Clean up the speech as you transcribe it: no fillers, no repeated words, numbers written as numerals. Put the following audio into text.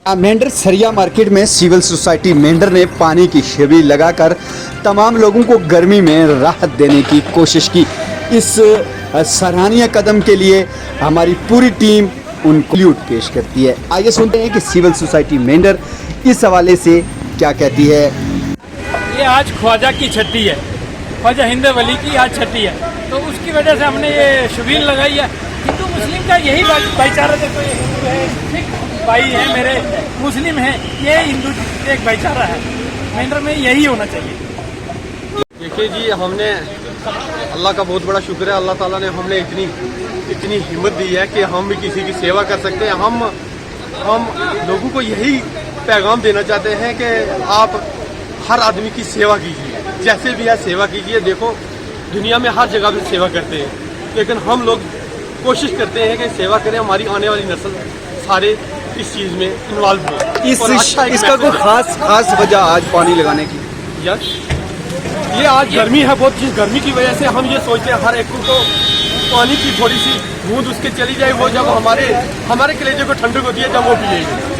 मेंढर सरिया मार्केट में civil society Mendhar ने पानी की शिविर लगाकर तमाम लोगों को गर्मी में राहत देने की कोशिश की। इस सराहनीय कदम के लिए हमारी पूरी टीम उनको सैल्यूट पेश करती है। आइए सुनते हैं कि सिविल सोसाइटी मेंढर इस हवाले से क्या कहती है। ये आज ख्वाजा की छठी है, ख्वाजा हिंद वली की आज छठी है, तो उसकी वजह से हमने ये शिविर लगाई है। हिंदू मुस्लिम का यही भाईचारा, देखो ये हिंदू है, सिख भाई है, मेरे मुस्लिम है, ये हिंदू एक भाईचारा है। मेंढर में यही होना चाहिए। देखिए जी, हमने अल्लाह का बहुत बड़ा शुक्र है, अल्लाह ताला ने हमने इतनी हिम्मत दी है कि हम भी किसी की सेवा कर सकते हैं। हम लोगों को यही पैगाम देना चाहते हैं कि आप हर आदमी की सेवा कीजिए, जैसे भी है सेवा कीजिए। देखो दुनिया में हर जगह पे सेवा करते हैं, लेकिन हम लोग कोशिश करते हैं कि सेवा करें, हमारी आने वाली नस्ल सारे इस चीज़ में इन्वॉल्व हो। इसका कोई खास वजह आज पानी लगाने की? यस, ये आज गर्मी है बहुत, जिस गर्मी की वजह से हम ये सोचते हैं हर एक को पानी की थोड़ी सी बूंद उसके चली जाए, वो जब हमारे कलेजे को ठंडक होती है जब वो पिएगी।